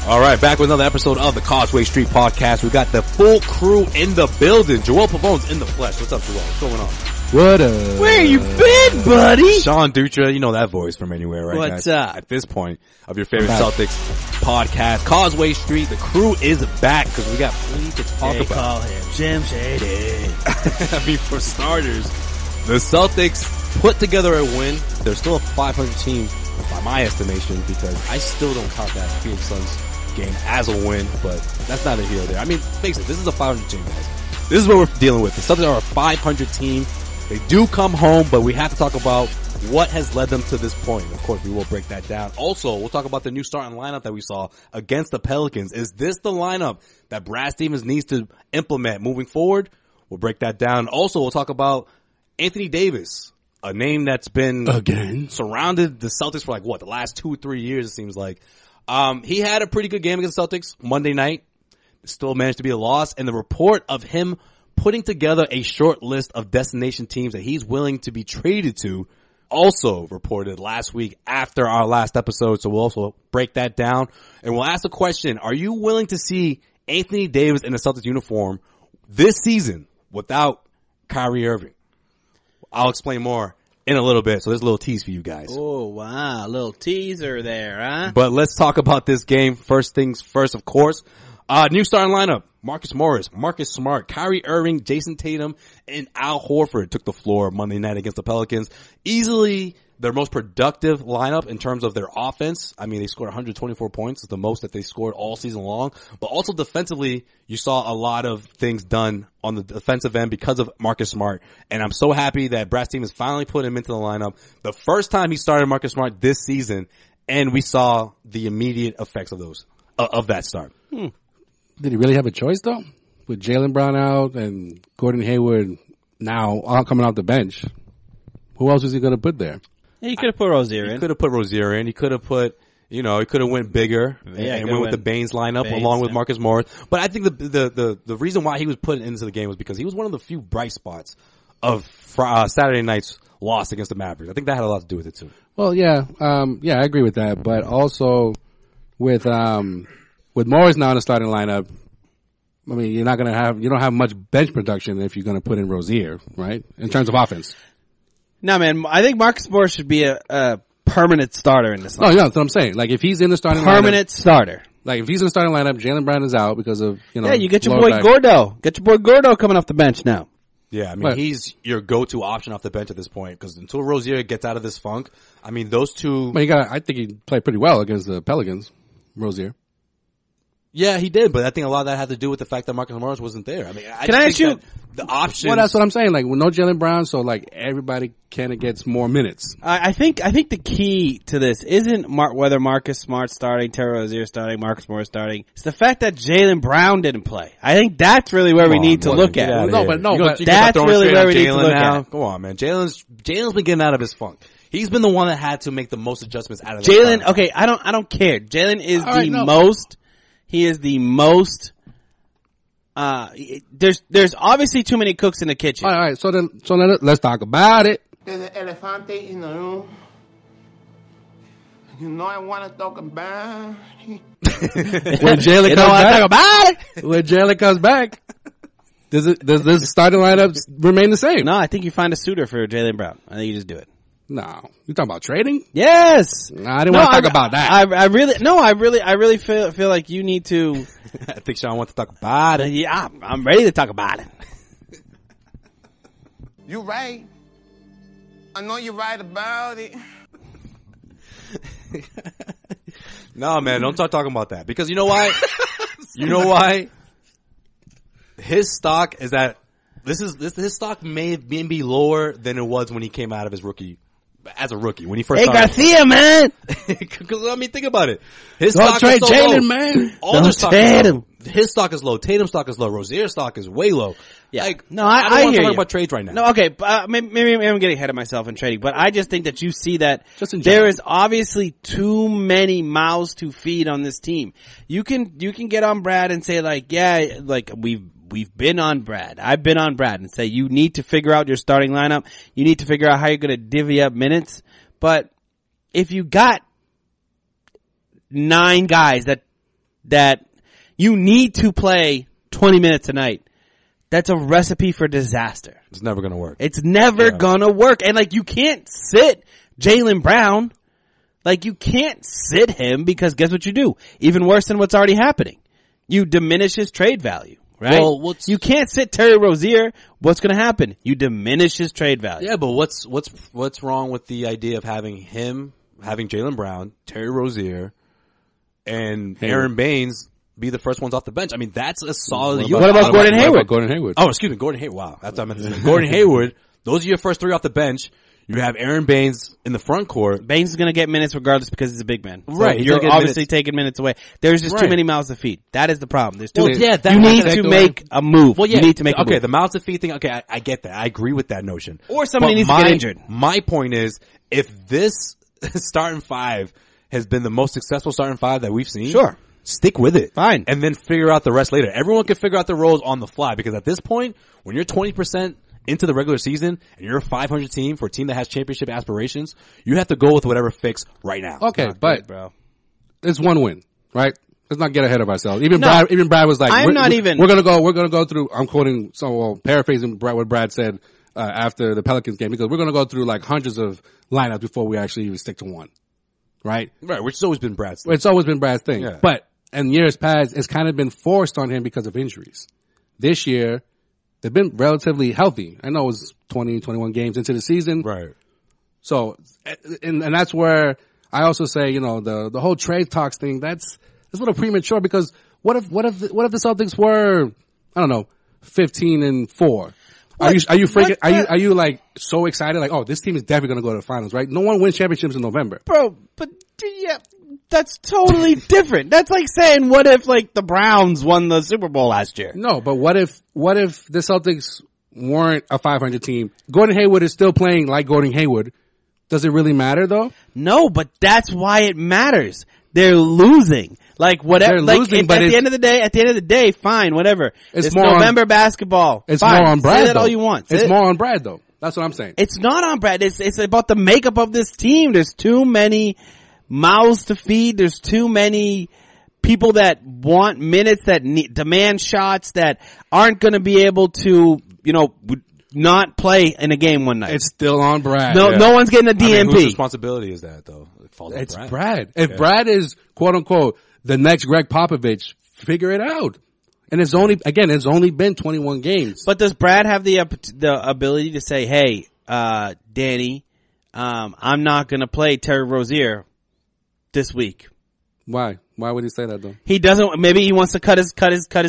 All right, back with another episode of the Causeway Street Podcast. We got the full crew in the building. Joel Pavon's in the flesh. What's up, Joel? What's going on? What up? Where you been, buddy? Sean Dutra, you know that voice from anywhere, right? What's guys? up? At this point of your favorite Celtics podcast, Causeway Street, the crew is back because we got plenty to talk about. Call him Jim Shady. I mean, for starters, the Celtics put together a win. They're still a 500 team by my estimation because I still don't count that Phoenix Suns game as a win, but that's not a here or there. I mean, face it, this is a 500 team, guys. This is what we're dealing with. The Celtics are a 500 team. They do come home, but we have to talk about what has led them to this point. Of course, we will break that down. Also, we'll talk about the new starting lineup that we saw against the Pelicans. Is this the lineup that Brad Stevens needs to implement moving forward? We'll break that down. Also, we'll talk about Anthony Davis, a name that's been surrounded the Celtics for the last 2-3 years, it seems like. He had a pretty good game against the Celtics Monday night. Still managed to be a loss. And the report of him putting together a short list of destination teams that he's willing to be traded to also reported last week after our last episode. So we'll also break that down. And we'll ask the question, are you willing to see Anthony Davis in a Celtics uniform this season without Kyrie Irving? I'll explain more in a little bit. So there's a little tease for you guys. Oh, wow. A little teaser there, huh? But let's talk about this game. First things first, of course. New starting lineup. Marcus Morris, Marcus Smart, Kyrie Irving, Jason Tatum, and Al Horford took the floor Monday night against the Pelicans. Easily their most productive lineup in terms of their offense. I mean, they scored 124 points. It's the most that they scored all season long. But also defensively, you saw a lot of things done on the defensive end because of Marcus Smart. And I'm so happy that Brad Stevens finally put him into the lineup. The first time he started Marcus Smart this season, and we saw the immediate effects of that start. Did he really have a choice, though? With Jaylen Brown out and Gordon Hayward now all coming off the bench, who else was he going to put there? Yeah, he could have put Rozier in. He could have put Rozier in. He could have put, he could have went bigger and went with the Baines lineup along with Marcus Morris. But I think the reason why he was put into the game was because he was one of the few bright spots of Saturday night's loss against the Mavericks. I think that had a lot to do with it, too. Well, yeah, I agree with that. But also with Morris now in the starting lineup, I mean, you don't have much bench production if you're going to put in Rozier, right? In terms of offense. No, man, I think Marcus Morris should be a permanent starter in this lineup. No, that's what I'm saying. Like, if he's in the starting permanent starter. Like, if he's in the starting lineup, Jaylen Brown is out because of, Yeah, you get your boy Gordo. Get your boy Gordo coming off the bench now. Yeah, I mean, he's your go-to option off the bench at this point because until Rozier gets out of this funk, I mean, those two. But I think he played pretty well against the Pelicans, Rozier. Yeah, he did, but I think a lot of that had to do with the fact that Marcus Morris wasn't there. I mean, Can I ask you the options? Well, that's what I'm saying. Like, with no Jaylen Brown, so like everybody kind of gets more minutes. I think the key to this isn't whether Marcus Smart starting, Terry Rozier starting, Marcus Morris starting. It's the fact that Jaylen Brown didn't play. I think that's really where we need to look at. But that's really where we need to look at. Come on, man. Jaylen's been getting out of his funk. He's been the one that had to make the most adjustments out of Jaylen. Okay, I don't care. Jaylen is most. He is the most. There's obviously too many cooks in the kitchen. All right. So let's talk about it. There's an elefante in the room. You know I want to talk about it. When Jaylen comes back, does this starting lineup remain the same? No, I think you find a suitor for Jaylen Brown. I think you just do it. No, you talking about trading? Yes. No, I didn't want to talk about that. I really feel like you need to. I think Sean wants to talk about it. Yeah, I'm ready to talk about it. You right. I know you're right about it. No, man, don't start talking about that because you know why? You know why? His stock is that his stock may be lower than it was when he came out of his rookie. As a rookie, when he first started. Garcia, man! Because, I mean, think about it. His don't stock trade is so Jaylen, low. man. All their stock is low. His stock is low. Tatum's stock is low. Rozier's stock is way low. Yeah. Like, no, I don't want to hear talk you. about trades right now. No, okay. Maybe I'm getting ahead of myself in trading, but I just think that you see that there is obviously too many mouths to feed on this team. You can get on Brad and say like, yeah, like we've been on Brad. I've been on Brad and say you need to figure out your starting lineup. You need to figure out how you're going to divvy up minutes. But if you got 9 guys that that you need to play 20 minutes a night, that's a recipe for disaster. It's never going to work. It's never gonna work. And like, you can't sit Jaylen Brown. Like, you can't sit him because guess what you do? Even worse than what's already happening. You diminish his trade value, right? Well, you can't sit Terry Rozier. What's gonna happen? You diminish his trade value. Yeah, but what's wrong with the idea of having Jaylen Brown, Terry Rozier, and Aaron Baines be the first ones off the bench? I mean, that's a solid unit. What about Gordon Hayward? Oh, excuse me, Gordon Hayward. Wow, that's what I meant to say. Gordon Hayward. Those are your first three off the bench. You have Aaron Baines in the front court. Baines is going to get minutes regardless because he's a big man. So right. You're obviously taking minutes away. There's just too many mouths to feed. That is the problem. There's too many. Yeah, you need to make a move. Well, yeah. You need to make a move. Okay, the mouths to feed thing. Okay, I get that. I agree with that notion. Or somebody needs to get injured. My point is, if this starting five has been the most successful starting five that we've seen, sure, stick with it. Fine. And then figure out the rest later. Everyone can figure out the roles on the fly because at this point, when you're 20% into the regular season and you're a 500 team for a team that has championship aspirations, you have to go with whatever fix right now. Okay, but bro, it's one win, right? Let's not get ahead of ourselves. Even Brad was like, we're gonna go through, I'm quoting, paraphrasing what Brad said, after the Pelicans game, because we're gonna go through like hundreds of lineups before we actually even stick to one. Right? Right, which has always been Brad's thing. It's always been Brad's thing. Yeah. But in years past, it's kind of been forced on him because of injuries. This year, they've been relatively healthy. I know it was 20, 21 games into the season. Right. So, and that's where I also say, the whole trade talks thing, that's a little premature because what if the Celtics were, I don't know, 15-4? Are you like so excited? Like, oh, this team is definitely going to go to the finals, right? No one wins championships in November. Bro, but yeah, that's totally different. That's like saying, what if like the Browns won the Super Bowl last year? No, but what if the Celtics weren't a 500 team? Gordon Hayward is still playing like Gordon Hayward. Does it really matter though? No, but that's why it matters. They're losing. Like whatever. They're losing, but at the end of the day, fine, whatever. It's more November basketball. It's fine. more on Brad. Say that all you want. It's more on Brad though. That's what I'm saying. It's not on Brad. It's about the makeup of this team. There's too many mouths to feed. There's too many people that want minutes, that demand shots, that aren't going to be able to, not play in a game one night. It's still on Brad. No one's getting a DMP. I mean, whose responsibility is that though? It's Brad. If Brad is quote unquote the next Greg Popovich, figure it out. And it's only been 21 games. But does Brad have the ability to say, "Hey, Danny, I'm not going to play Terry Rozier this week"? Why? Why would he say that though? He doesn't. Maybe he wants to cut his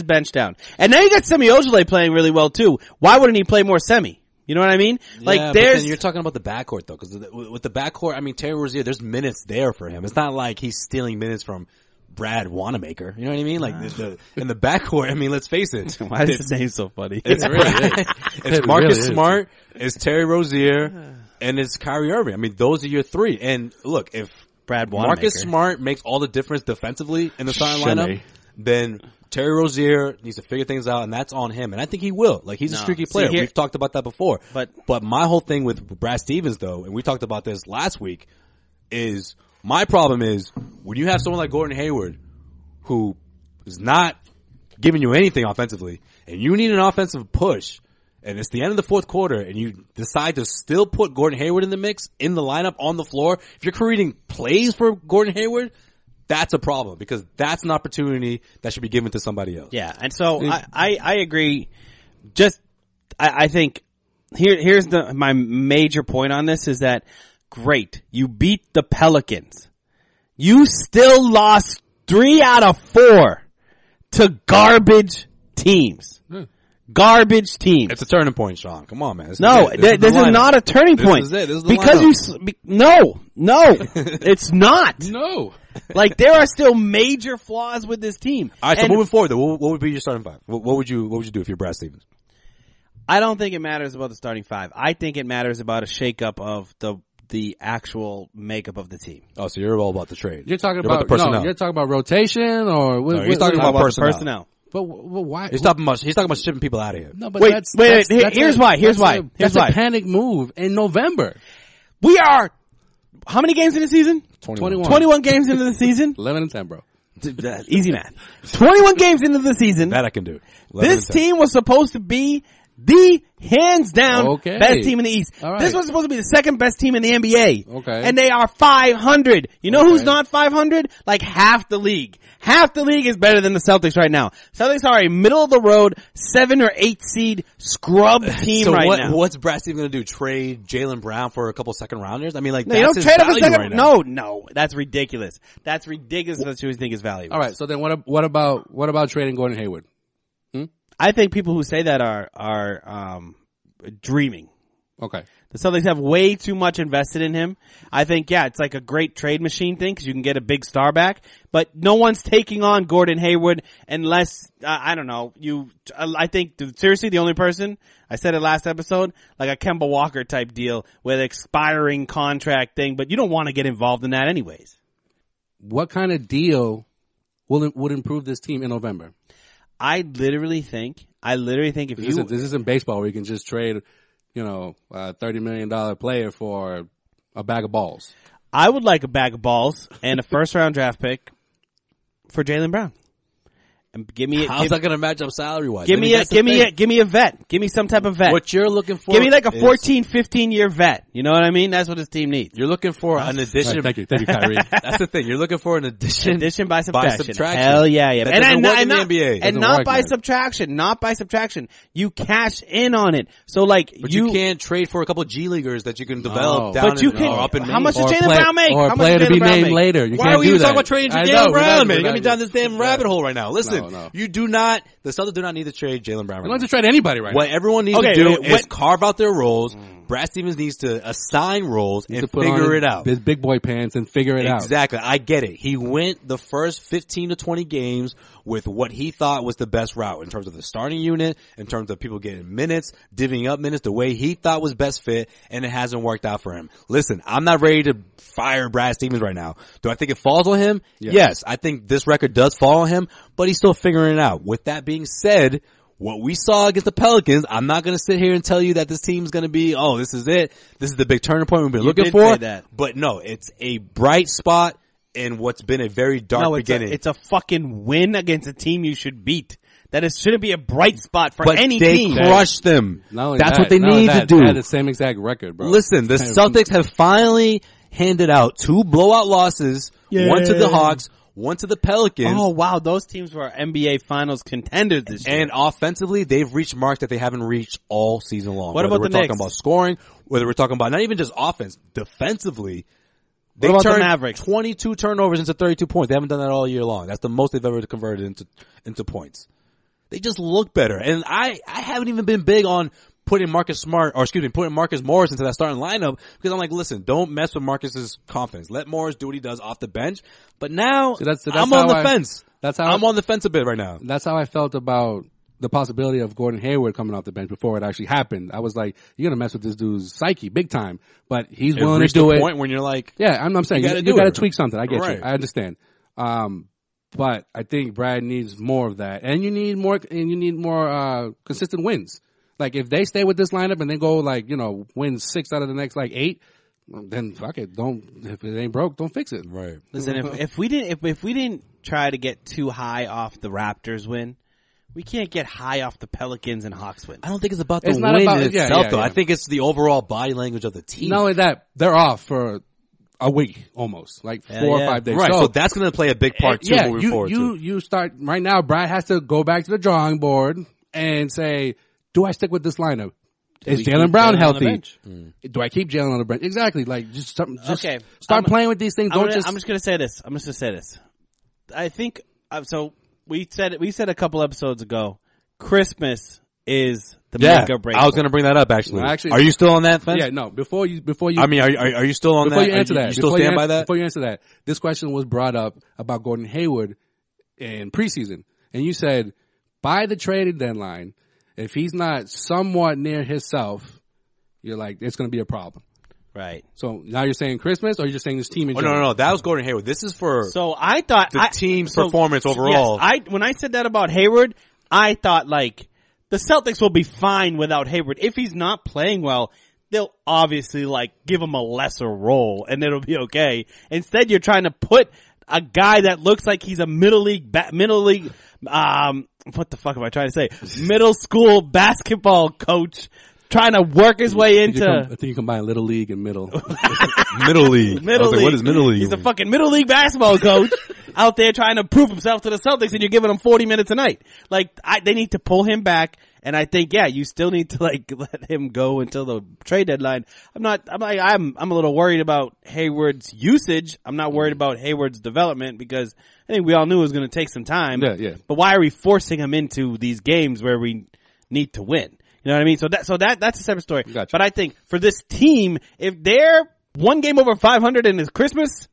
bench down. And now you got Semi Ojeleye playing really well too. Why wouldn't he play more Semi? You know what I mean? Like but then you're talking about the backcourt though, because with the backcourt, I mean Terry Rozier, there's minutes there for him. It's not like he's stealing minutes from Brad Wanamaker. You know what I mean? Like in the backcourt, I mean, let's face it. Why is his name so funny? It's really it's Marcus Smart, it's Terry Rozier, and it's Kyrie Irving. I mean, those are your three. And look, if Brad Wanamaker. Marcus Smart makes all the difference defensively in the starting lineup, then Terry Rozier needs to figure things out, and that's on him. And I think he will. Like, he's a streaky player. We've talked about that before. But my whole thing with Brad Stevens, though, and we talked about this last week, is my problem is when you have someone like Gordon Hayward who is not giving you anything offensively, and you need an offensive push, and it's the end of the fourth quarter, and you decide to still put Gordon Hayward in the mix, in the lineup, on the floor, if you're creating plays for Gordon Hayward, that's a problem because that's an opportunity that should be given to somebody else. Yeah, and so I agree. I think here's my major point on this is that great, you beat the Pelicans. You still lost 3 out of 4 to garbage teams. Garbage teams. It's a turning point, Sean. Come on, man. This is not a turning point. This is because no, it's not. No. Like, there are still major flaws with this team. All right, so moving forward, though, what would be your starting five? What would you do if you're Brad Stevens? I don't think it matters about the starting five. I think it matters about a shakeup of the actual makeup of the team. Oh, so you're all about the trade. You're talking about personnel. No, you're talking about rotation or he's talking about personnel. But why? He's talking about shipping people out of here. No, but here's why. That's a panic move in November. We are how many games in the season? 21. 21 games into the season. 11-10, bro. Easy math. 21 games into the season. That I can do. This team was supposed to be the hands down best team in the East. All right. This was supposed to be the second best team in the NBA. Okay. And they are 500. You know who's not 500? Like half the league. Half the league is better than the Celtics right now. Celtics are a middle of the road 7 or 8 seed scrub team now. What's Brad Stevens going to do? Trade Jaylen Brown for a couple second rounders? I mean, like, No, that's you don't his trade up a value second. right now. No, that's ridiculous. That's ridiculous. That's what you think is valuable. All right. So then what about trading Gordon Hayward? I think people who say that are dreaming. Okay. The Celtics have way too much invested in him. I think, it's like a great trade machine thing because you can get a big star back, but no one's taking on Gordon Hayward unless, I don't know, I think, seriously, the only person, I said it last episode, like a Kemba Walker type deal with expiring contract thing, but you don't want to get involved in that anyways. What kind of deal would improve this team in November? I literally think if This isn't baseball where you can just trade, a $30 million player for a bag of balls. I would like a bag of balls and a first round draft pick for Jaylen Brown. And How's that going to match up salary wise? Give me a vet. Give me some type of vet. What you're looking for? Give me like a 14, 15 year vet. You know what I mean? That's what his team needs. You're looking for an addition. Right, thank you, Kyrie. That's the thing. You're looking for an addition. Addition by subtraction. Hell yeah. That doesn't work in the NBA. And not by subtraction. Not by subtraction. You cash in on it. So like but you can't trade for a couple of G leaguers that you can develop down but you can, up in how much does Or Jaylen Brown make? Or How a much player does to be Jaylen Brown named make? later. You Why can't are we do even that. talking about trading I Jaylen know, Brown, man? You got exactly. me down this damn rabbit hole right now. Listen, No. you do not, the Celtics do not need to trade Jaylen Brown You right don't now. have to trade anybody right What now. everyone needs to do is carve out their roles. Brad Stevens needs to assign roles and figure it out. His big boy pants and figure it out. Exactly. I get it. He went the first 15 to 20 games with what he thought was the best route in terms of the starting unit, in terms of people getting minutes, divvying up minutes the way he thought was best fit, and it hasn't worked out for him. Listen, I'm not ready to fire Brad Stevens right now. Do I think it falls on him? Yeah. Yes. I think this record does fall on him, but he's still figuring it out. With that being said, what we saw against the Pelicans, I'm not going to sit here and tell you that this team's going to be, this is it. This is the big turning point we've been looking for. Say that. But no, it's a bright spot in what's been a very dark beginning. It's a fucking win against a team you should beat. That shouldn't be a bright spot for any team. They crushed them. That's what they need to do. They had the same exact record, bro. Listen, the Celtics have finally handed out 2 blowout losses. Yay. One to the Hawks, one to the Pelicans. Oh wow, those teams were NBA Finals contenders this year. And offensively, they've reached marks that they haven't reached all season long. What about we're the talking Knicks? about scoring, whether we're talking about not even just offense, defensively. They What about the turned Mavericks? 22 turnovers into 32 points. They haven't done that all year long. That's the most they've ever converted into points. They just look better. And I haven't even been big on putting Marcus Morris into that starting lineup because I'm like, listen, don't mess with Marcus's confidence. Let Morris do what he does off the bench. But now I'm on the fence. I'm on the fence a bit right now. That's how I felt about the possibility of Gordon Hayward coming off the bench before it actually happened. I was like, you're going to mess with this dude's psyche big time, but he's willing to do it. Point when you're like, yeah, I'm saying you got to tweak something. I get right. you. I understand. But I think Brad needs more of that, and you need more consistent wins. Like if they stay with this lineup and they go win 6 out of the next 8, then fuck it. If it ain't broke, don't fix it. Right. Listen, if we didn't try to get too high off the Raptors win, we can't get high off the Pelicans and Hawks win. I don't think it's about It's the not win about- in yeah, itself, yeah, though. yeah. I think it's the overall body language of the team. Not only that, they're off for a week almost, like 4 or 5 days. Right, so that's going to play a big part too. Yeah, moving forward you start right now. Brad has to go back to the drawing board and say, "Do I stick with this lineup? Is Jaylen Brown healthy? Do I keep Jaylen on the bench? Exactly. Like start playing with these things. I'm just gonna say this. I think so. We said a couple episodes ago. Christmas is the make or break. I was going to bring that up actually. No, actually. Are you still on that fence? Yeah, no. Before you. I mean, are you still on before that? you answer that, You still stand by that? Before you answer that, this question was brought up about Gordon Hayward in preseason, and you said by the trading deadline, if he's not somewhat near himself, you're like it's going to be a problem. Right. So now you're saying Christmas, or you're just saying this team in Oh, general? no. That was Gordon Hayward. This is for So I thought the team's performance overall. Yes, when I said that about Hayward, I thought like the Celtics will be fine without Hayward. If he's not playing well, they'll obviously give him a lesser role and it'll be okay. Instead, you're trying to put a guy that looks like he's a middle league, what the fuck am I trying to say? Middle school basketball coach trying to work his way into. I think you combine little league and middle. Middle league. Middle league. What is middle league? He's a fucking middle league basketball coach out there trying to prove himself to the Celtics, and you're giving him 40 minutes a night. Like, they need to pull him back. And I think, yeah, you still need to like let him go until the trade deadline. I'm a little worried about Hayward's usage. I'm not worried about Hayward's development because I think we all knew it was going to take some time. Yeah. But why are we forcing him into these games where we need to win? You know what I mean? So that's a separate story. Gotcha. But I think for this team, if they're one game over 500 and it's Christmas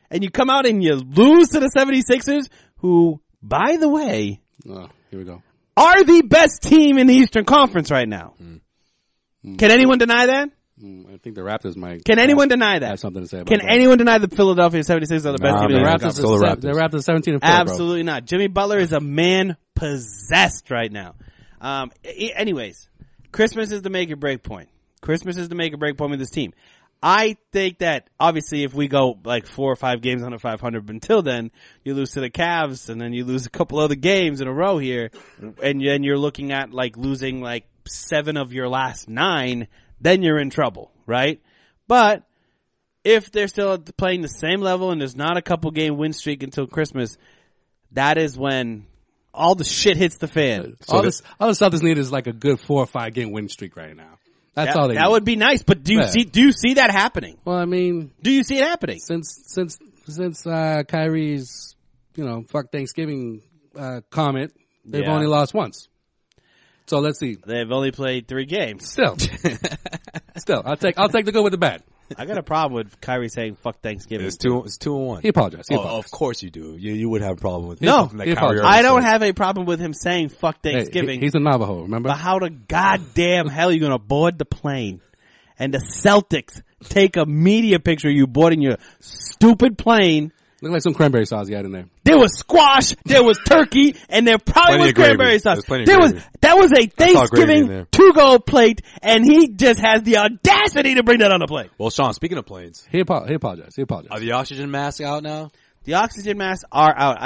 and you come out and you lose to the 76ers, who, by the way, here we go. are the best team in the Eastern Conference right now. Can anyone deny that? I think the Raptors might. Can anyone deny that? Have something to say about Can that. anyone deny the Philadelphia 76ers are the best team in the man. Raptors? Still the Raptors. The Raptors 17-4, Absolutely not. Jimmy Butler is a man possessed right now. Anyways, Christmas is the make or break point. Christmas is the make or break point with this team. I think that obviously if we go like 4 or 5 games under 500, but until then you lose to the Cavs and then you lose a couple other games in a row here, and then you're looking at like losing like 7 of your last 9, then you're in trouble, right? But if they're still playing the same level and there's not a couple game win streak until Christmas, that is when all the shit hits the fan. All the Celtics need is like a good 4 or 5 game win streak right now. That's all they need. That would be nice, but do you see that happening? Well, I mean, do you see it happening? Since Kyrie's, fuck Thanksgiving comment, they've only lost once. So let's see. They've only played 3 games. Still, I'll take the good with the bad. I got a problem with Kyrie saying "fuck Thanksgiving." It's 2-1. He apologized. Of course you do. You would have a problem with No, that Kyrie Irving I don't said. have a problem with him saying "fuck Thanksgiving." Hey, he's a Navajo, remember? But how the goddamn hell are you going to board the plane and the Celtics take a media picture of you boarding your stupid plane? Look like some cranberry sauce you had in there. There was squash, there was turkey, and there probably Plenty was of gravy. cranberry sauce. There's That was a gravy in Thanksgiving there. to-go plate, and he just has the audacity to bring that on the plate. Well, Sean, speaking of planes, He apologized. are the oxygen masks out now? The oxygen masks are out.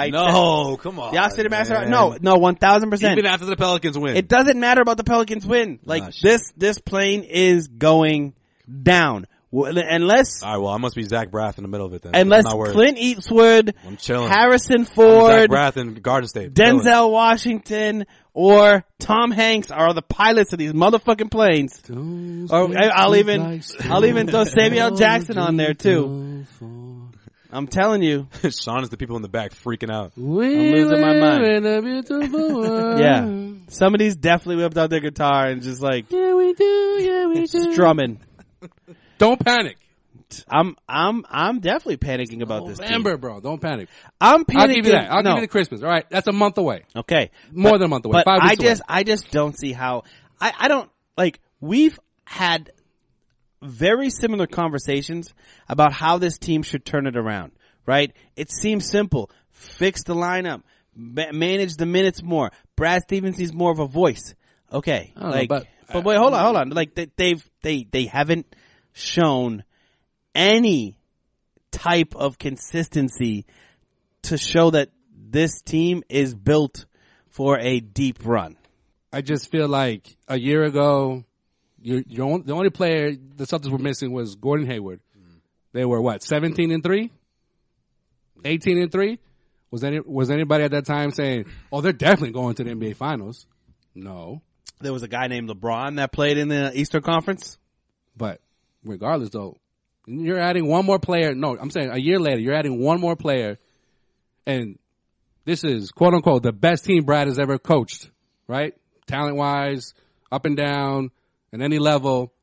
Come on. The oxygen masks are out. man. No, 1,000%. Even after the Pelicans win. It doesn't matter about the Pelicans win. Like, this plane is going down. Unless, All right, well, I must be Zach Braff in the middle of it then. unless I'm not worried. Clint Eastwood, I'm chilling. Harrison Zach Ford, Braff in Garden State. Denzel Washington, or Tom Hanks are the pilots of these motherfucking planes. Or I'll even throw Samuel Jackson on there too. I'm telling you. Sean is the people in the back freaking out. I'm losing my mind. In a beautiful world. Yeah. Somebody's definitely whipped out their guitar and just like, Yeah, we do, strumming. Don't panic. I'm definitely panicking about this team. November, bro. Don't panic. I'm panicking. I'll give you that. I'll give you the Christmas. All right. That's a month away. Okay. More than a month away. But 5 weeks away. I just don't see how, I don't, like, we've had very similar conversations about how this team should turn it around, right? It seems simple. Fix the lineup. Manage the minutes more. Brad Stevens needs more of a voice. Okay. Like, but wait, hold on. Like, they haven't shown any type of consistency to show that this team is built for a deep run. I just feel like a year ago, the only player the Celtics were missing was Gordon Hayward. They were what, 17-3, 18-3. Was anybody at that time saying, "Oh, they're definitely going to the NBA Finals"? No. There was a guy named LeBron that played in the Eastern Conference. But regardless, though, you're adding one more player. No, I'm saying a year later, you're adding one more player, and this is quote unquote the best team Brad has ever coached, right? Talent wise, up and down, at any level.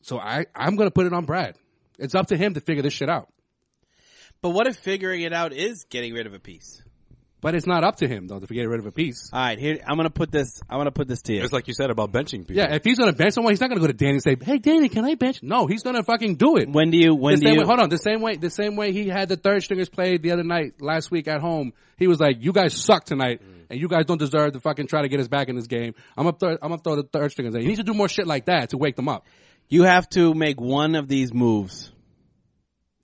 So I'm going to put it on Brad. It's up to him to figure this shit out. But what if figuring it out is getting rid of a piece? But it's not up to him though to get rid of a piece. All right, here I'm going to put this to you. Just like you said about benching people. Yeah, if he's going to bench someone, he's not going to go to Danny and say, "Hey, Danny, can I bench?" No, he's going to fucking do it. When do you? Hold on. The same way he had the third stringers played the other night last week at home. He was like, "You guys suck tonight, and you guys don't deserve to fucking try to get us back in this game. I'm gonna throw the third stringers in." He needs to do more shit like that to wake them up. You have to make one of these moves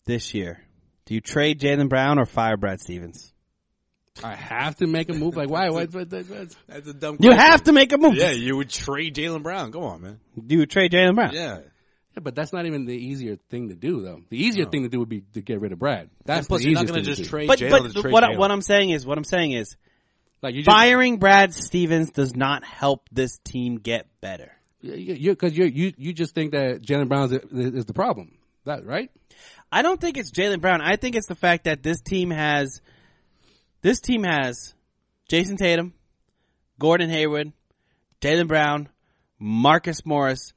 this year Do you trade Jaylen Brown or fire Brad Stevens? I have to make a move. Like, why? What? That's a dumb question. You have to make a move. Yeah, you would trade Jaylen Brown. Come on, man. You would trade Jaylen Brown. Yeah. Yeah, but that's not even the easier thing to do, though. The easier thing to do would be to get rid of Brad. That's plus, the you're not easiest going thing to just do. trade But Jaylen to trade what Jaylen. I'm saying is, Like, you just, firing Brad Stevens does not help this team get better. because you just think that Jaylen Brown is the problem. That right? I don't think it's Jaylen Brown. I think it's the fact that this team has Jason Tatum, Gordon Hayward, Jaylen Brown, Marcus Morris,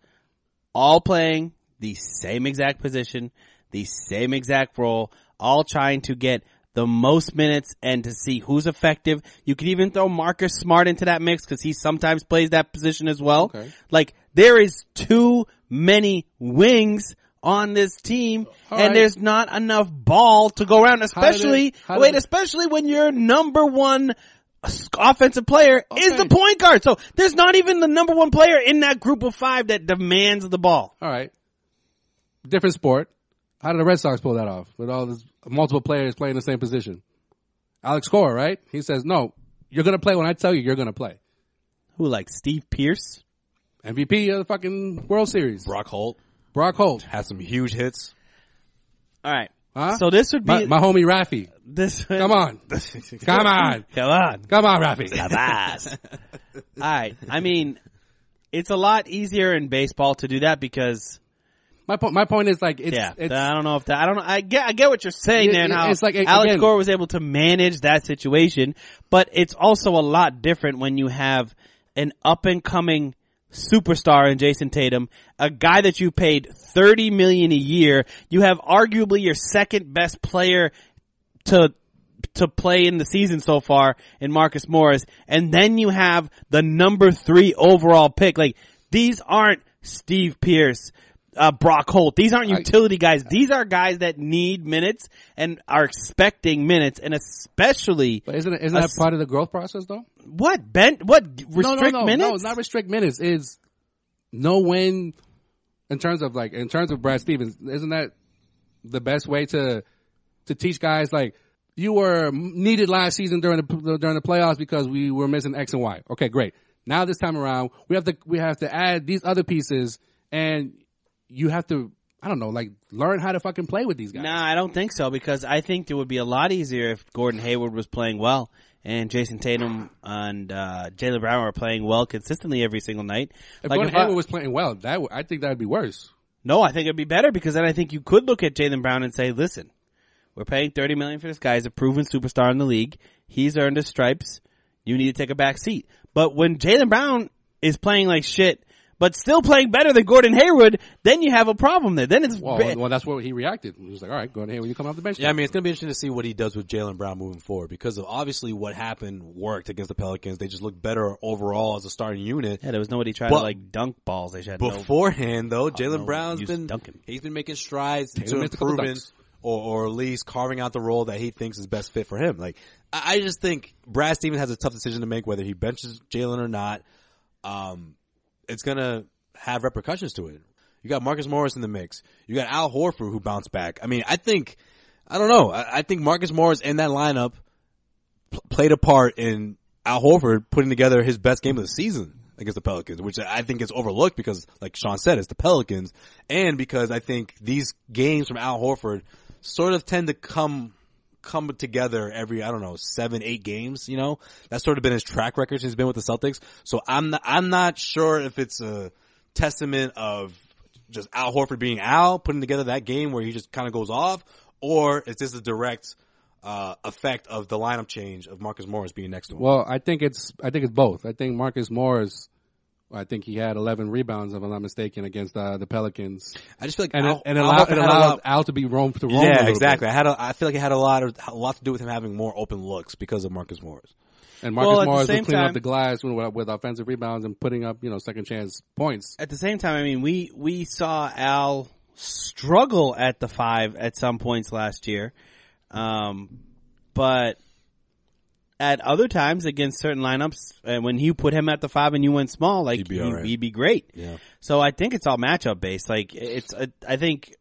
all playing the same exact position, the same exact role, all trying to get the most minutes and to see who's effective. You could even throw Marcus Smart into that mix because he sometimes plays that position as well. Okay. Like, there is too many wings on this team, All and right. there's not enough ball to go around, especially when your number one offensive player is the point guard. So there's not even the number one player in that group of five that demands the ball. All right. Different sport. How did the Red Sox pull that off with all this multiple players playing the same position? Alex Cora, right? He says, no, you're going to play when I tell you you're going to play. Who, like Steve Pierce? MVP of the fucking World Series. Brock Holt Had some huge hits. All right. Huh? So this would be my homie Rafi. Come on. Come on. Come on, Rafi. All right. I mean, it's a lot easier in baseball to do that because My point is like it's I don't know if that I don't know. I get what you're saying there and how it's like, Alex again, Cora was able to manage that situation, but it's also a lot different when you have an up and coming superstar in Jason Tatum, a guy that you paid $30 million a year. You have arguably your second best player to play in the season so far in Marcus Morris, and then you have the number 3 overall pick. Like, these aren't Steve Pierce, Brock Holt. These aren't utility guys. These are guys that need minutes and are expecting minutes, and especially. But isn't that part of the growth process though? What restrict minutes? No, not restrict minutes. Is know when, in terms of Brad Stevens, isn't that the best way to teach guys like you were needed last season during the playoffs because we were missing X and Y. Okay, great. Now this time around we have to add these other pieces and you have to, I don't know, like learn how to fucking play with these guys. Nah, I don't think so because I think it would be a lot easier if Gordon Hayward was playing well and Jason Tatum and Jaylen Brown were playing well consistently every single night. If Gordon Hayward was playing well, I think that would be worse. No, I think it'd be better because then I think you could look at Jaylen Brown and say, listen, we're paying $30 million for this guy. He's a proven superstar in the league. He's earned his stripes. You need to take a back seat. But when Jaylen Brown is playing like shit, but still playing better than Gordon Hayward, then you have a problem there. Then it's well, that's what he reacted. He was like, all right, Gordon Hayward, you come off the bench. Yeah, I mean, it's going to be interesting to see what he does with Jaylen Brown moving forward because of obviously what happened worked against the Pelicans. They just looked better overall as a starting unit. Yeah, there was nobody trying to like dunk balls. They had beforehand though, Jaylen Brown's been dunking. He's been making strides into improving or at least carving out the role that he thinks is best fit for him. Like, I just think Brad Stevens has a tough decision to make whether he benches Jaylen or not. It's going to have repercussions to it. You got Marcus Morris in the mix. You got Al Horford who bounced back. I mean, I think Marcus Morris in that lineup played a part in Al Horford putting together his best game of the season against the Pelicans, which I think is overlooked because, like Sean said, it's the Pelicans, and because I think these games from Al Horford sort of tend to come together every, 7-8 games, you know? That's sort of been his track record since he's been with the Celtics. So I'm not sure if it's a testament of just Al Horford being Al, putting together that game where he just kind of goes off, or is this a direct effect of the lineup change of Marcus Morris being next to him? Well, I think it's both. I think Marcus Morris, I think he had 11 rebounds, if I'm not mistaken, against the Pelicans. I just feel like it allowed Al to be roam. Yeah, exactly. I feel like it had a lot to do with him having more open looks because of Marcus Morris. And Marcus Morris was cleaning up the glass with offensive rebounds and putting up, second chance points. At the same time, I mean, we saw Al struggle at the 5 at some points last year. But at other times against certain lineups, and when you put him at the 5 and you went small, like he'd be great. Yeah. So I think it's all matchup based. Like I think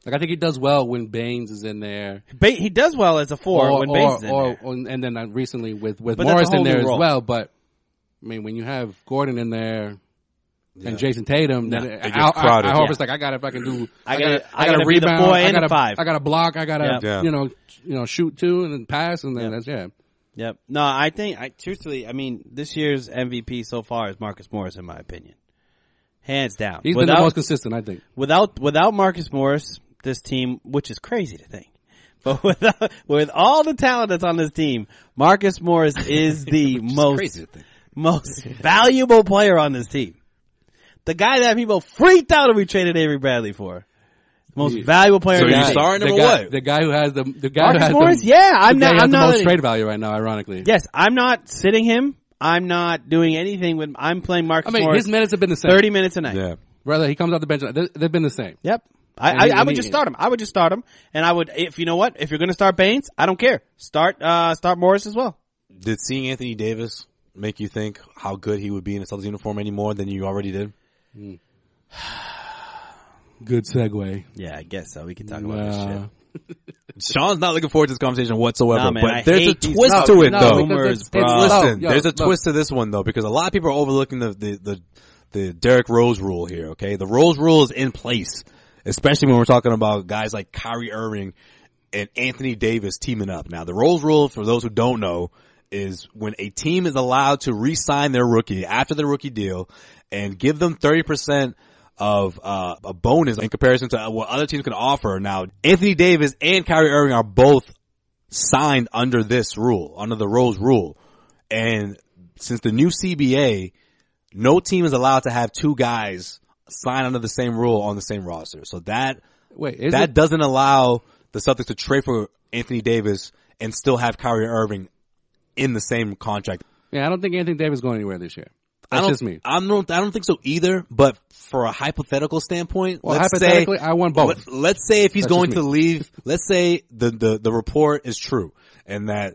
Like I think he does well when Baines is in there. He does well as a 4 when Baines is in there. And then recently with But Morris in there as role. well. But I mean, when you have Gordon in there and Jason Tatum, then Al Horford's like, I got to fucking do. I got to be the rebound. 4 and the 5. I got to block. I got to you know shoot too and then pass and then Yep. No, I think truthfully, I mean, this year's MVP so far is Marcus Morris, in my opinion, hands down. He's been the most consistent, I think. Without Marcus Morris, this team, which is crazy to think, but with all the talent that's on this team, Marcus Morris is the most valuable player on this team. The guy that people freaked out when we traded Avery Bradley for. Most valuable player. So in the you're team. starting him or what? The guy who has the Marcus Morris? Yeah, I'm not the most letting, trade value right now, ironically. Yes, I'm not sitting him. I'm not doing anything with. I'm playing Marcus Morris. His minutes have been the same. 30 minutes a night. Yeah. Whether he comes off the bench, they've been the same. Yep. I would just start him. I would just start him, and I would. If you know what, if you're going to start Baines, I don't care. Start Morris as well. Did seeing Anthony Davis make you think how good he would be in a Celtics uniform any more than you already did? Good segue. Yeah, I guess so. We can talk about this shit. Sean's not looking forward to this conversation whatsoever, Nah, man, but I there's a hate these twist to it, though. rumors, bro. Listen, there's a twist to this one, though, because a lot of people are overlooking the Derrick Rose rule here, okay? The Rose rule is in place, especially when we're talking about guys like Kyrie Irving and Anthony Davis teaming up. Now, the Rose rule, for those who don't know, is when a team is allowed to re-sign their rookie after their rookie deal and give them 30% of a bonus in comparison to what other teams can offer. Now, Anthony Davis and Kyrie Irving are both signed under this rule, under the Rose rule. And since the new CBA, no team is allowed to have two guys sign under the same rule on the same roster. So that doesn't allow the Celtics to trade for Anthony Davis and still have Kyrie Irving in the same contract. Yeah, I don't think Anthony Davis is going anywhere this year. That's just me. I don't think so either, but for a hypothetical standpoint, hypothetically, I want both. Let's say if he's going to leave, let's say the report is true and that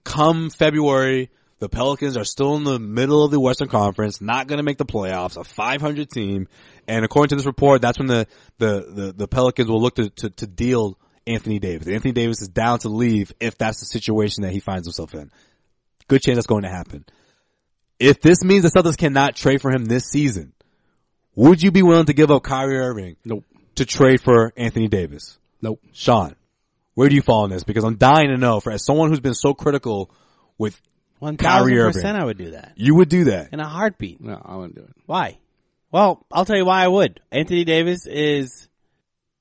come February, the Pelicans are still in the middle of the Western Conference, not going to make the playoffs, a 500 team, and according to this report, that's when the Pelicans will look to deal Anthony Davis. Anthony Davis is down to leave if that's the situation that he finds himself in. Good chance that's going to happen. If this means the Celtics cannot trade for him this season, would you be willing to give up Kyrie Irving to trade for Anthony Davis? Nope. Sean, where do you fall on this? Because I'm dying to know, as someone who's been so critical with Kyrie Irving. I would do that. You would do that? In a heartbeat. No, I wouldn't do it. Why? Well, I'll tell you why I would. Anthony Davis is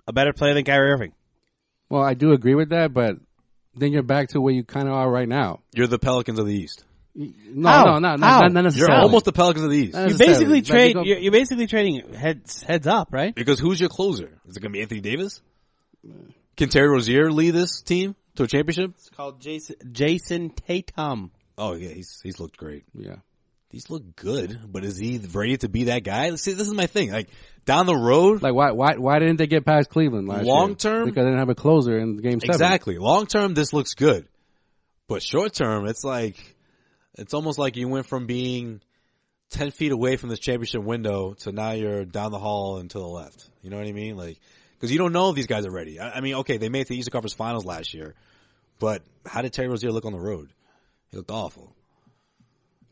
a better player than Kyrie Irving. Well, I do agree with that, but then you're back to where you kind of are right now. You're the Pelicans of the East. No, not necessarily. You're almost the Pelicans of the East. You basically trade. You're basically trading heads up, right? Because who's your closer? Is it going to be Anthony Davis? Can Terry Rozier lead this team to a championship? It's called Jason Tatum. Oh yeah, he's looked great. Yeah, he's looked good, but is he ready to be that guy? See, this is my thing. Like down the road, like why didn't they get past Cleveland last year? Long term, because they didn't have a closer in Game 7. Exactly. Long term, this looks good, but short term, it's almost like you went from being 10 feet away from this championship window to now you're down the hall and to the left. You know what I mean? Like, because you don't know if these guys are ready. I mean, okay, they made it to the Eastern Conference Finals last year, but how did Terry Rozier look on the road? He looked awful.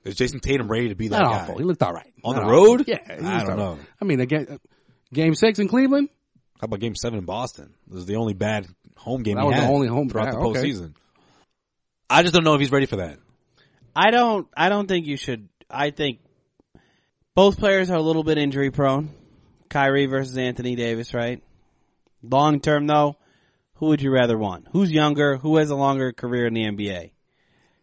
Is Jason Tatum ready to be that guy? Awful. He looked all right. On the road? Yeah. I don't know. I mean, again, Game 6 in Cleveland? How about Game 7 in Boston? This was the only bad home game that was the only home throughout the okay. postseason. I just don't know if he's ready for that. I don't think you should. I think both players are a little bit injury prone. Kyrie versus Anthony Davis, right? Long term though, who would you rather want? Who's younger? Who has a longer career in the NBA?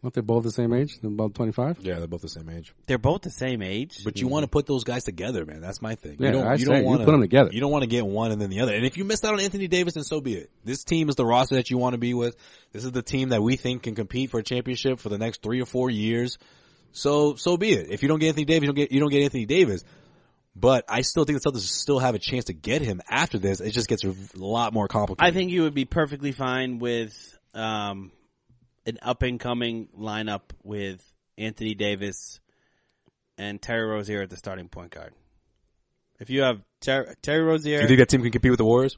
Well, they're both the same age. They're both 25. Yeah, they're both the same age. They're both the same age. But you want to put those guys together, man. That's my thing. Yeah, you don't want to put them together. You don't want to get one and then the other. And if you missed out on Anthony Davis, then so be it. This team is the roster that you want to be with. This is the team that we think can compete for a championship for the next 3 or 4 years. So be it. If you don't get Anthony Davis, you don't get Anthony Davis. But I still think the Celtics still have a chance to get him after this. It just gets a lot more complicated. I think you would be perfectly fine with an up-and-coming lineup with Anthony Davis and Terry Rozier at the starting point guard. If you have Terry Rozier... Do you think that team can compete with the Warriors?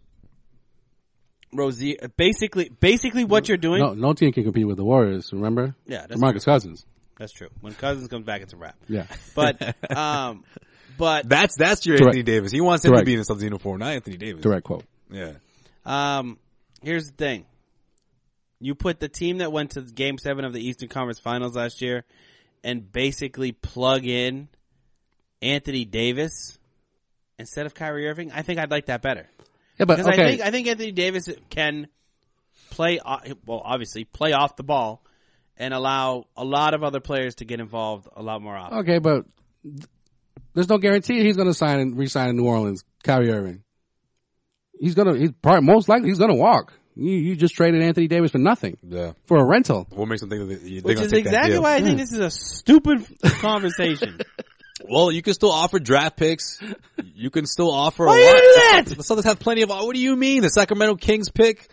Rozier, basically what you're doing. No team can compete with the Warriors. Remember? Yeah, that's DeMarcus Cousins. That's true. When Cousins comes back, it's a wrap. Yeah, but that's your Correct. Anthony Davis. He wants him Correct. to be in the Celtics uniform, not Anthony Davis. direct quote. Yeah. Here's the thing. You put the team that went to Game 7 of the Eastern Conference Finals last year and basically plug in Anthony Davis instead of Kyrie Irving. I think I'd like that better. Yeah, but Because okay. I think Anthony Davis can obviously play off the ball and allow a lot of other players to get involved a lot more often. Okay, but there's no guarantee he's going to re-sign in New Orleans. Kyrie Irving. Most likely he's going to walk. You just traded Anthony Davis for nothing. Yeah. For a rental. What makes them think that they're Which going is to take that exactly deal? why I think this is a stupid conversation. Well, you can still offer draft picks. You can still offer Why a you lot. do that? The Celtics have plenty of. What do you mean? The Sacramento Kings pick?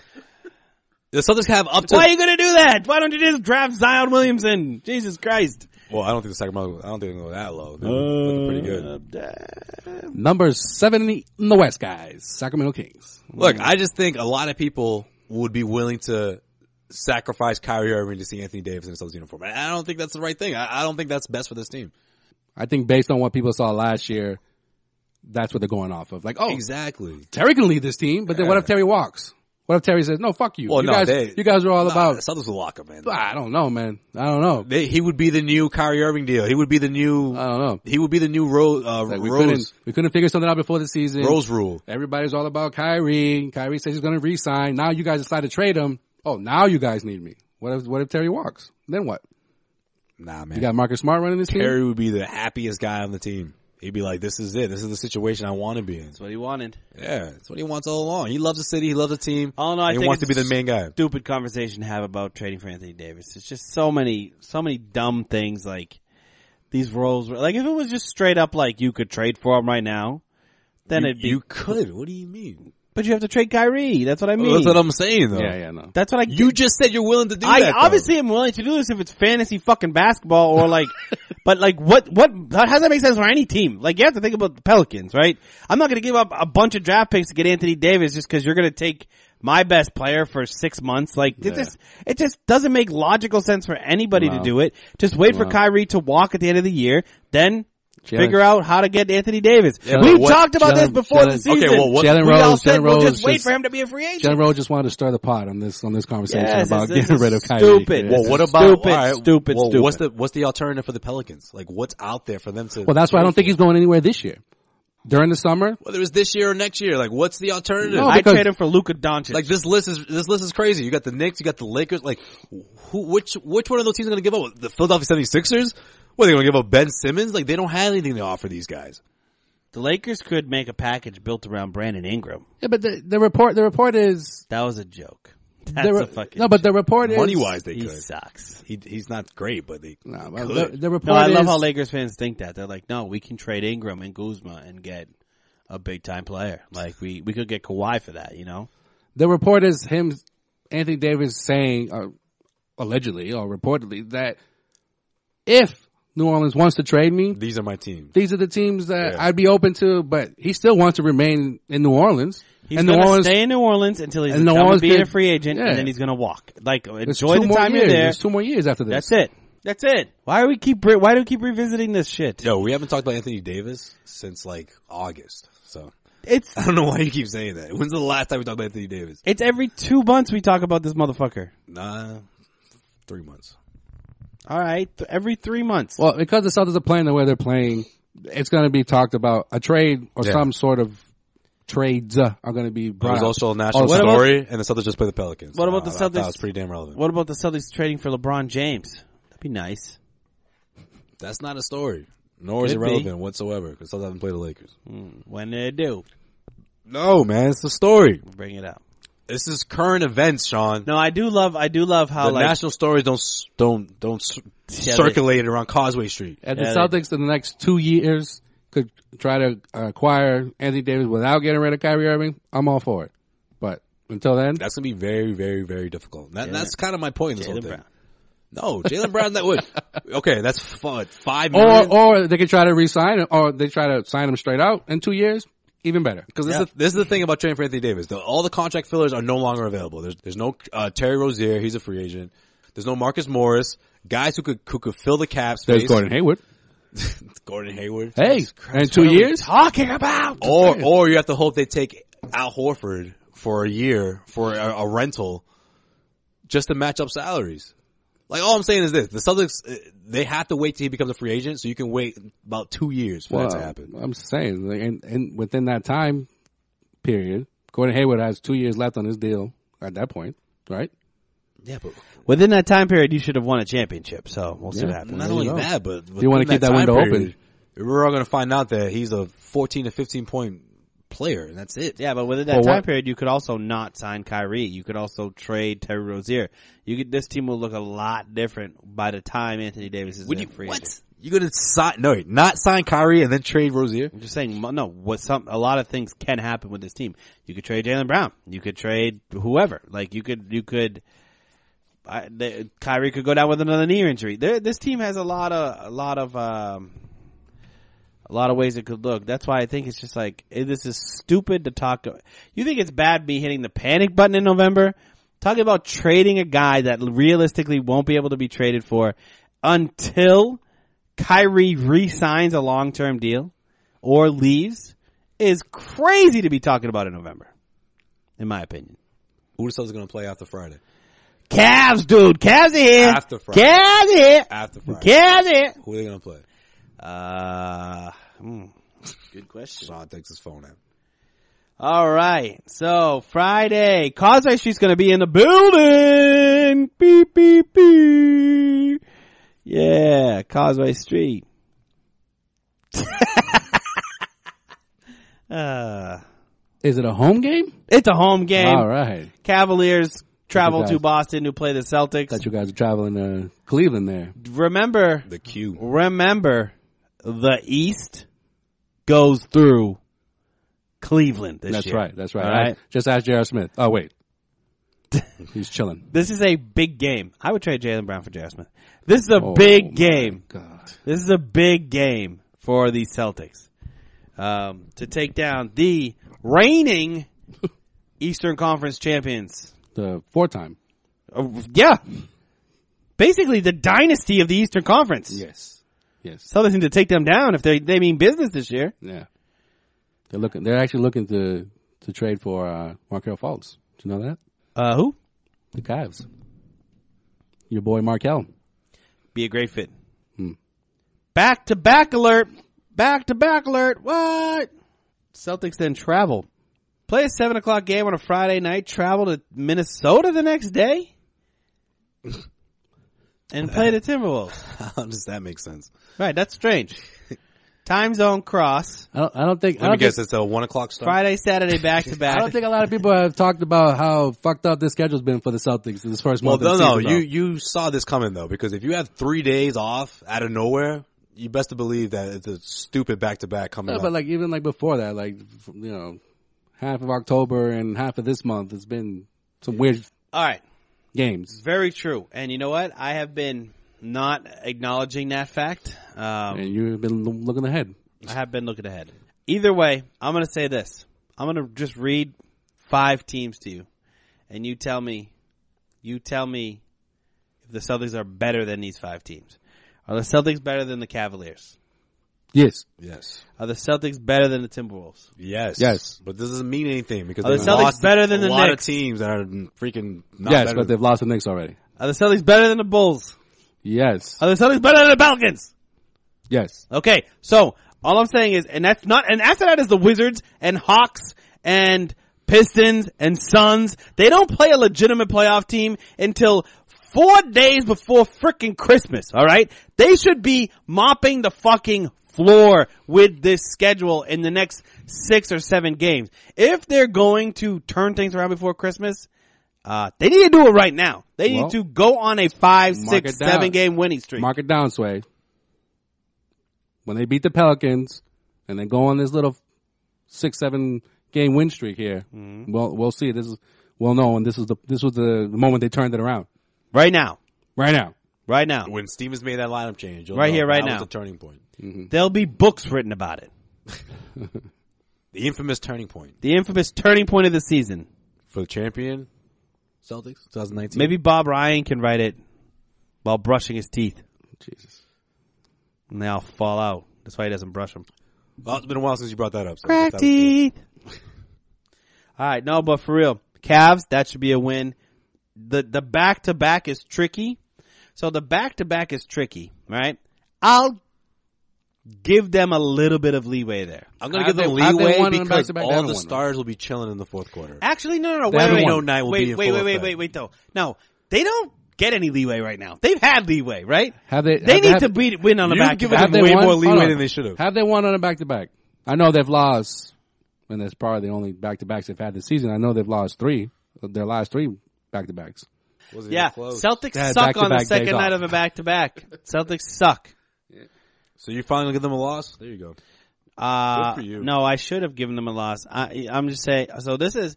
The Celtics have up to. Why are you going to do that? Why don't you just draft Zion Williamson? Jesus Christ. Well, I don't think they go that low. They're looking pretty good. Number 7 in the West, guys. Sacramento Kings. Look, I just think a lot of people would be willing to sacrifice Kyrie Irving to see Anthony Davis in the Celtics uniform. I don't think that's the right thing. I don't think that's best for this team. I think based on what people saw last year, that's what they're going off of. Like, Exactly. Terry can lead this team, but then what if Terry walks? What if Terry says, no, fuck you. Well, you guys are all the about. Celtics will lock him, man. I don't know, man. I don't know. He would be the new Kyrie Irving deal. He would be the new. I don't know. He would be the new Rose. Like we Rose couldn't figure something out before the season. Rose rule. Everybody's all about Kyrie. Kyrie says he's going to re-sign. Now you guys decide to trade him. Oh, now you guys need me. What if Terry walks? Then what? Nah, man. You got Marcus Smart running this team? Terry would be the happiest guy on the team. He'd be like, this is it. This is the situation I want to be in. That's what he wanted. Yeah, that's what he wants all along. He loves the city. He loves the team. Oh no, I he think wants it's to be the main guy. Stupid conversation to have about trading for Anthony Davis. It's just so many dumb things like these roles. Like if it was just straight up like you could trade for him right now, then it'd be. You could. What do you mean? But you have to trade Kyrie. That's what I mean. That's what I'm saying, though. Yeah, no. That's what I. You just said you're willing to do I that. obviously am willing to do this if it's fantasy fucking basketball or like, but like what, how does that make sense for any team? Like you have to think about the Pelicans, right? I'm not going to give up a bunch of draft picks to get Anthony Davis just because you're going to take my best player for 6 months. Like it just doesn't make logical sense for anybody to do it. Just wait for Kyrie to walk at the end of the year, then figure out how to get Anthony Davis. Yeah, We've talked about this before the season. Okay, well, Jalen we all Rose, said Jalen we'll Rose just wait for him to be a free agent. Jalen Rose just wanted to stir the pot on this conversation Yes, about this getting is rid of Kyrie. stupid. Yeah. Well, what about Stupid. What's the alternative for the Pelicans? Like, what's out there for them to? Well, that's why I don't think he's going anywhere this year. During the summer, whether it's this year or next year, like, what's the alternative? No, I because- trade him for Luka Doncic. Like this list is crazy. You got the Knicks, you got the Lakers. Like, which one of those teams are going to give up? The Philadelphia 76ers? What are they going to give up? Ben Simmons? Like, they don't have anything to offer these guys. The Lakers could make a package built around Brandon Ingram. yeah, but the report is That was a joke. That's a fucking no, but the report is Money wise, they he could. sucks. He's not great, but they No, could. the report No, I is love how Lakers fans think that. They're like, no, we can trade Ingram and Kuzma and get a big time player. Like we could get Kawhi for that, you know? the report is him, Anthony Davis saying allegedly or reportedly that if New Orleans wants to trade me, These are my teams. these are the teams that Yeah. I'd be open to, but he still wants to remain in New Orleans. He's and going New to Orleans, stay in New Orleans until he's and New done Orleans being a can- free agent, yeah. and then he's going to walk. Like, there's enjoy 2 the more time years. you're there. There's 2 more years after this. That's it. That's it. Why do we keep revisiting this shit? Yo, we haven't talked about Anthony Davis since like August. So It's I don't know why you keep saying that. When's the last time we talked about Anthony Davis? every 2 months we talk about this motherfucker. Nah, 3 months. All right, every 3 months. Well, because the Celtics are playing the way they're playing, it's going to be talked about. A trade or Yeah. some sort of trades are going to be But brought there's up. also a national What about- story, and the Celtics just play the Pelicans. What about the I thought Celtics? that was pretty damn relevant. What about the Celtics trading for LeBron James? That'd be nice. That's not a story. Nor is it Could be. relevant whatsoever, because Celtics haven't played the Lakers. When they do, No, man, it's the story. we'll bring it out. This is current events, Sean. No, I do love how The like national stories don't circulate around Causeway Street. And Yeah, the Celtics in the next 2 years could try to acquire Anthony Davis without getting rid of Kyrie Irving. I'm all for it. But until then, That's gonna be very, very, very difficult. That's kind of my point in this whole Jaylen thing. Brown. No, Jaylen Brown. That would okay. That's $5 million. or they could try to re-sign him, or they try to sign him straight out in 2 years. Even better. Because this is the thing about trading for Anthony Davis. All the contract fillers are no longer available. There's no Terry Rozier. He's a free agent. There's no Marcus Morris. Guys who could fill the cap space. There's Gordon Hayward. Gordon Hayward. Hey, in 2 years? Talking about. Or you have to hope they take Al Horford for a year for a rental just to match up salaries. Like, all I'm saying is this. The Celtics, they have to wait till he becomes a free agent, so you can wait about 2 years for that to happen. I'm saying, like, and within that time period, Gordon Hayward has 2 years left on his deal at that point, right? Yeah, but Within that time period, you should have won a championship. So we'll see what happens. not only that, but you want to keep that window open. We're all going to find out that he's a 14 to 15 point player, and that's it. Yeah, but within that time period, you could also not sign Kyrie. You could also trade Terry Rozier. This team will look a lot different by the time Anthony Davis is a free agent. You're going to not sign Kyrie and then trade Rozier? I'm just saying, no, a lot of things can happen with this team. You could trade Jaylen Brown. You could trade whoever. Like, Kyrie could go down with another knee injury. This team has a lot of ways it could look. That's why I think it's just like, this is stupid to talk. You think it's bad me hitting the panic button in November? Talking about trading a guy that realistically won't be able to be traded for until Kyrie re-signs a long-term deal or leaves is crazy to be talking about in November, in my opinion. Who the Celtics going to play after Friday? Cavs, dude. Cavs are here. After Friday. Cavs are here. After Friday. Cavs are here. Who are they going to play? Good question. Sean takes his phone out. All right. So Friday, Causeway Street's going to be in the building. Beep, beep, beep. Yeah, Causeway Street. Is it a home game? It's a home game. All right. Cavaliers travel to Boston to play the Celtics. Thought you guys are traveling to Cleveland there. Remember the Q. Remember, the East goes through Cleveland this year. That's right. All right. Just ask J.R. Smith. Oh, wait. He's chilling. This is a big game. I would trade Jaylen Brown for J.R. Smith. This is a big game. God. This is a big game for the Celtics to take down the reigning Eastern Conference champions. The 4-time. Yeah. Basically the dynasty of the Eastern Conference. Yes. Celtics need to take them down if they mean business this year. Yeah. They're actually looking to trade for Markelle Fultz. Do you know that? Who? The Cavs. Your boy Markelle. Be a great fit. Back-to-back alert. Back-to-back alert. What? Celtics then travel. Play a 7 o'clock game on a Friday night. Travel to Minnesota the next day. And play the Timberwolves. How does that make sense? Right, that's strange. Time zone cross. I don't think. Let me guess, it's a 1 o'clock start. Friday, Saturday, back to back. I don't think a lot of people have talked about how fucked up this schedule's been for the Celtics in this first month. Well, you saw this coming though, because if you have 3 days off out of nowhere, you best to believe that it's a stupid back to back coming up. But like even like before that, like half of October and half of this month, it's been some weird. All right. Games. Very true. And you know what? I have been not acknowledging that fact. And you've been looking ahead. I have been looking ahead. Either way, I'm going to say this. I'm going to just read 5 teams to you. And you tell me if the Celtics are better than these 5 teams. Are the Celtics better than the Cavaliers? Yes. Are the Celtics better than the Timberwolves? Yes. But this doesn't mean anything because are the Celtics better than the Knicks? A lot of teams that are freaking not yes, better. But they've lost the Knicks already. Are the Celtics better than the Bulls? Yes. Are the Celtics better than the Pelicans? Yes. Okay, so all I'm saying is, and after that is the Wizards and Hawks and Pistons and Suns. They don't play a legitimate playoff team until 4 days before frickin' Christmas, alright? They should be mopping the fucking floor with this schedule in the next 6 or 7 games. If they're going to turn things around before Christmas, they need to do it right now. They need to go on a 5, 6, 7 game winning streak. Mark it down, Sway. When they beat the Pelicans and then go on this little 6, 7 game win streak here, we'll see. We'll know. And this was the moment they turned it around. Right now. When Stevens made that lineup change. Right here, right now. That was the turning point. There'll be books written about it. The infamous turning point The infamous turning point of the season. for the champion Celtics 2019. Maybe Bob Ryan can write it while brushing his teeth. Jesus. And they all fall out. That's why he doesn't brush them. Well, it's been a while since you brought that up. So Crack teeth. All right, no, but for real, Cavs, that should be a win. The back-to-back is tricky. So the back-to-back is tricky, right? I'll give them a little bit of leeway there. I'm going to give them Have they leeway won on because back-to-back? They all haven't the won, stars will be chilling in the fourth quarter. Actually, no, They haven't wait, won. night will be in full effect. wait, though. No, they don't get any leeway right now. They've had leeway, right? Have they? They need to win on a You've back-to-back. given Have them they way won? more Hold leeway on. than they should have. Have they won on a back-to-back? I know they've lost, and that's probably the only back-to-backs they've had this season. I know they've lost 3, their last 3 back-to-backs. Wasn't Yeah, even close. Celtics They had suck on the back-to-back second days night off. of a back-to-back. Celtics suck. So you're finally going to give them a loss? There you go. Good for you. No, I should have given them a loss. I'm just saying. So this is,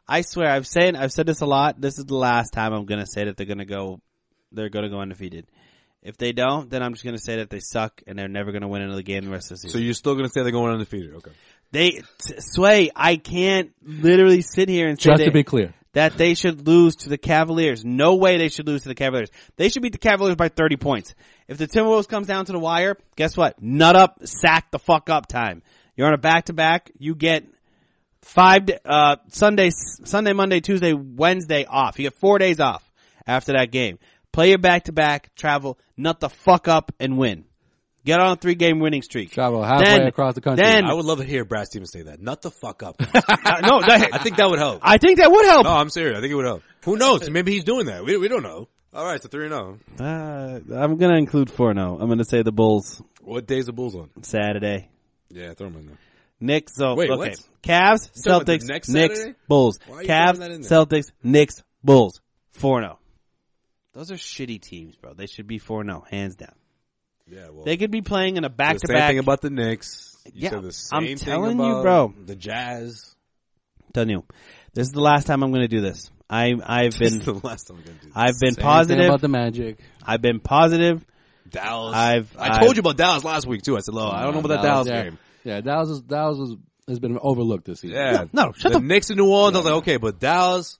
I swear, I've said this a lot. This is the last time I'm going to say that they're going to go undefeated. If they don't, then I'm just going to say that they suck and they're never going to win another game the rest of the season. So you're still going to say they're going undefeated? Okay. Sway, I can't literally sit here and say Just to be clear. that they should lose to the Cavaliers. No way they should lose to the Cavaliers. They should beat the Cavaliers by 30 points. If the Timberwolves comes down to the wire, guess what? Nut up, sack the fuck up time. You're on a back-to-back. You get Sunday, Monday, Tuesday, Wednesday off. You get 4 days off after that game. Play your back-to-back, travel, nut the fuck up, and win. Get on a 3-game winning streak. Travel halfway across the country. Then I would love to hear Brad Stevens say that. Nut the fuck up. no, I think that would help. I think that would help. No, I'm serious. I think it would help. Who knows? Maybe he's doing that. We don't know. All right, so 3-0. I'm going to include 4-0. I'm going to say the Bulls What day is the Bulls on? Saturday. Yeah, throw them in there. Knicks, Wait, okay. what? Cavs, You talking about the Celtics, next Knicks, Saturday? Bulls. Why are you Cavs, throwing that in there? Celtics, Knicks, Bulls. 4-0. Those are shitty teams, bro. They should be 4-0, hands down. Yeah, well. They could be playing in a the same back-to-back. thing about the Knicks. You Yeah, said the same I'm thing telling you, about bro. the Jazz. Telling you, this is the last time I'm going to do this. I've This been is the last time we're going to do this. I've been Same thing positive. about the Magic. I've been positive. Dallas. I told you about Dallas last week, too. I said, I don't know about that Dallas yeah. game. Yeah, Dallas has been overlooked this season. Yeah. No, shut the the- Knicks in New Orleans, I was like, okay, but Dallas,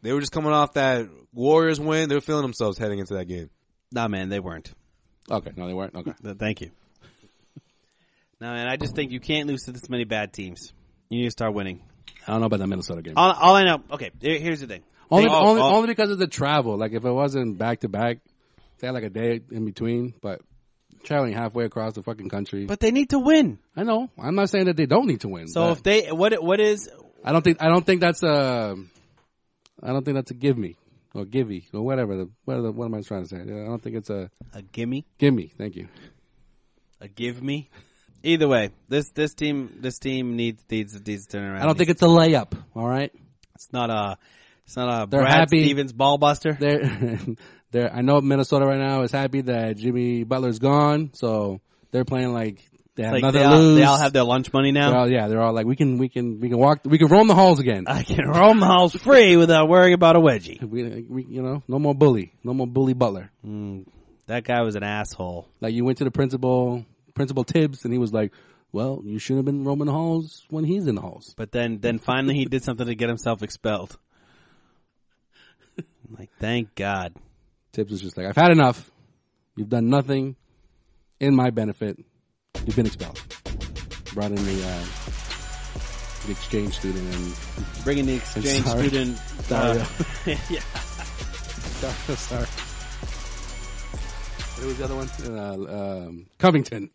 they were just coming off that Warriors win. They were feeling themselves heading into that game. Nah, man, they weren't. Okay, no, they weren't. Okay. Thank you. No, man, I just think you can't lose to this many bad teams. You need to start winning. I don't know about that Minnesota game. All I know, okay, here's the thing. Only because of the travel. Like if it wasn't back to back, they had like a day in between, but traveling halfway across the fucking country. But they need to win. I know. I'm not saying that they don't need to win. So if they, what is, I don't think that's a give me or givey or whatever. What am I trying to say? I don't think it's a gimme, gimme. Thank you. a give me. Either way, this team needs to turn around. I don't think it's a layup. All right. It's not a They're Brad happy. Stevens ball buster. They're I know Minnesota right now is happy that Jimmy Butler's gone, so they're playing like they have Like nothing to lose. they all have their lunch money now. They're all like we can roam the halls again. I can roam the halls free without worrying about a wedgie. We no more bully Butler. That guy was an asshole. Like you went to the Principal Tibbs, and he was like, "Well, you shouldn't have been roaming the halls when he's in the halls." But then finally he did something to get himself expelled. I'm like, thank God. Tibbs was just like, "I've had enough. You've done nothing in my benefit. You've been expelled." Brought in the exchange student and Bringing the exchange sorry. student. Dario. Yeah. Sorry. What was the other one? Covington.